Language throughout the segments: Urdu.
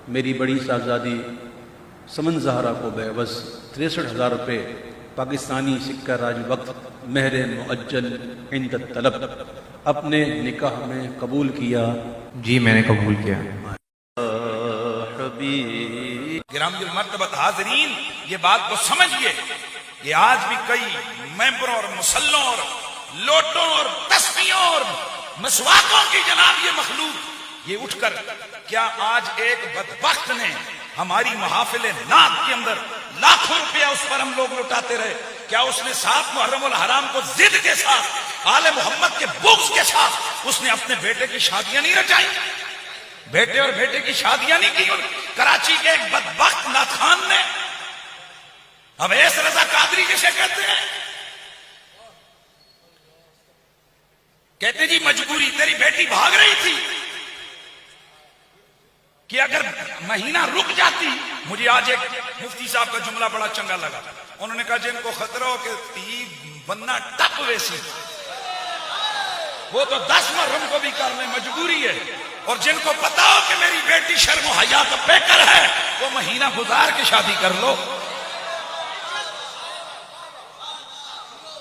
میری بڑی صاحبزادی سمن زہرا کو بےوس 63,000 روپے پاکستانی سکہ راج وقت مہر معجل عند طلب اپنے نکاح میں قبول کیا؟ جی میں نے قبول کیا۔ گرامی المرتبہ حاضرین، یہ بات کو سمجھئے، یہ آج بھی کئی ممبروں اور مسلوں اور لوٹوں اور تسبیحوں اور مسواکوں کی جناب یہ مخلوق یہ اٹھ کر، کیا آج ایک بدبخت نے ہماری محافل نعت کے اندر لاکھوں روپیہ اس پر ہم لوگ لٹاتے رہے؟ کیا اس نے 7 محرم الحرام کو ضد کے ساتھ، آل محمد کے بغض کے ساتھ اس نے اپنے بیٹے کی شادیاں نہیں رچائیں؟ بیٹے اور بیٹے کی شادیاں نہیں کی کراچی کے ایک بدبخت ناخان نے؟ اویس رضا قادری جسے کہتے ہیں، کہتے جی مجبوری، تیری بیٹی بھاگ رہی تھی کہ اگر مہینہ رک جاتی۔ مجھے آج ایک مفتی صاحب کا جملہ بڑا چنگا لگا، انہوں نے کہا جن کو خطرہ ہو کہ تی بننا ٹپ ویسی، وہ تو 10 محرم کو بھی کرنے مجبوری ہے، اور جن کو پتا ہو کہ میری بیٹی شرم و حیا تو پیکر ہے، وہ مہینہ گزار کے شادی کر لو۔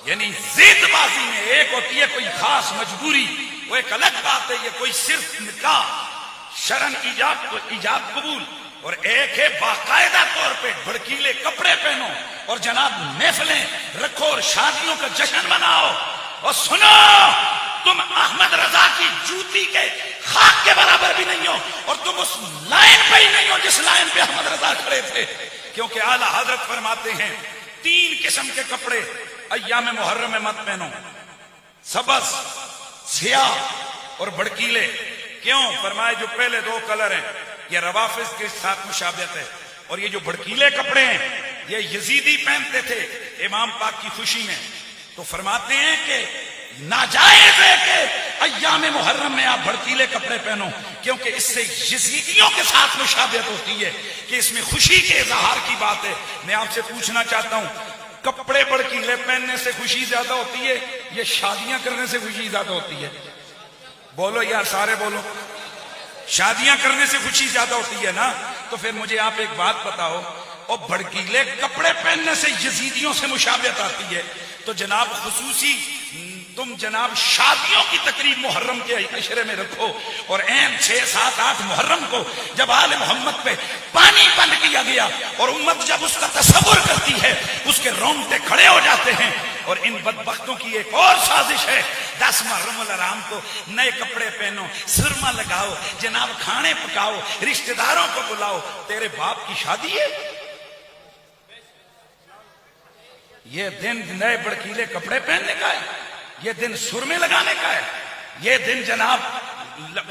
یعنی زید بازی میں ایک ہوتی ہے کوئی خاص مجبوری، وہ ایک الگ بات ہے، یہ کوئی صرف نکاح شرن ایجاب قبول، اور ایک ہے باقاعدہ طور پہ بھڑکیلے کپڑے پہنو اور جناب محفلیں رکھو اور شادیوں کا جشن مناؤ۔ اور سنو، تم احمد رضا کی جوتی کے خاک کے برابر بھی نہیں ہو، اور تم اس لائن پہ ہی نہیں ہو جس لائن پہ احمد رضا کھڑے تھے، کیونکہ اعلیٰ حضرت فرماتے ہیں 3 قسم کے کپڑے ایام محرم میں مت پہنو، سبز، سیاہ اور بھڑکیلے۔ کیوں؟ فرمائے جو پہلے 2 کلر ہیں یہ روافض کے ساتھ مشابہت ہے، اور یہ جو بھڑکیلے کپڑے ہیں یہ یزیدی پہنتے تھے امام پاک کی خوشی میں۔ تو فرماتے ہیں کہ ناجائز ہے کہ ایام محرم میں آپ بھڑکیلے کپڑے پہنو، کیونکہ اس سے یزیدیوں کے ساتھ مشابہت ہوتی ہے کہ اس میں خوشی کے اظہار کی بات ہے۔ میں آپ سے پوچھنا چاہتا ہوں، کپڑے بھڑکیلے پہننے سے خوشی زیادہ ہوتی ہے یہ شادیاں کرنے سے خوشی زیادہ ہوتی ہے؟ بولو یار، سارے بولو۔ شادیاں کرنے سے خوشی زیادہ ہوتی ہے نا؟ تو پھر مجھے آپ ایک بات بتاؤ، اور بھڑکیلے کپڑے پہننے سے یزیدیوں سے مشابہت آتی ہے، تو جناب خصوصی تم جناب شادیوں کی تقریب محرم کے عشرے میں رکھو، اور عین 6، 7، 8 محرم کو جب آل محمد پہ پانی بند کیا گیا اور امت جب اس کا تصور کرتی ہے اس کے رونگٹے کھڑے ہو جاتے ہیں۔ اور ان بدبختوں کی ایک اور سازش ہے، 10 محرم الحرام کو نئے کپڑے پہنو، سرما لگاؤ، جناب کھانے پکاؤ، رشتہ داروں کو بلاؤ۔ تیرے باپ کی شادی ہے، یہ دن نئے بھڑکیلے کپڑے پہننے کا ہے، یہ دن سرمے لگانے کا ہے، یہ دن جناب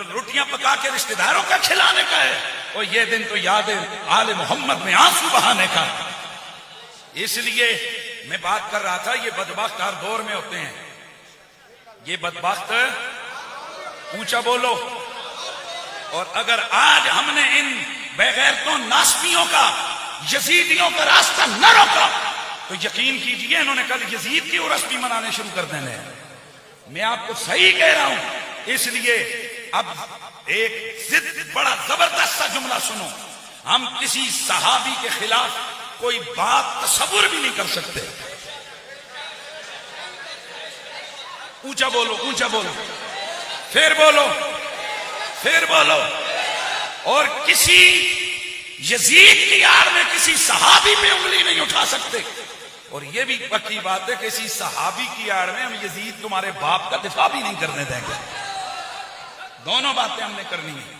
روٹیاں پکا کے رشتہ داروں کا کھلانے کا ہے، اور یہ دن تو یاد ہے آل محمد میں آنسو بہانے کا۔ اس لیے میں بات کر رہا تھا، یہ بدبخت ہر دور میں ہوتے ہیں، یہ بدبخت، اونچا بولو۔ اور اگر آج ہم نے ان بے غیرتوں ناسبیوں کا، یزیدیوں کا راستہ نہ روکا تو یقین کیجئے انہوں نے کل یزید کی عرس بھی منانے شروع کر دینے ہیں۔ میں آپ کو صحیح کہہ رہا ہوں۔ اس لیے اب ایک بڑا زبردست سا جملہ سنو، ہم کسی صحابی کے خلاف کوئی بات تصور بھی نہیں کر سکتے۔ اونچا بولو، اونچا بولو، پھر بولو، پھر بولو۔ اور کسی یزید کی آڑ میں کسی صحابی پہ انگلی نہیں اٹھا سکتے، اور یہ بھی پکی بات ہے کہ کسی صحابی کی آڑ میں ہم یزید تمہارے باپ کا دفاع بھی نہیں کرنے دیں گے۔ دونوں باتیں ہم نے کرنی ہیں۔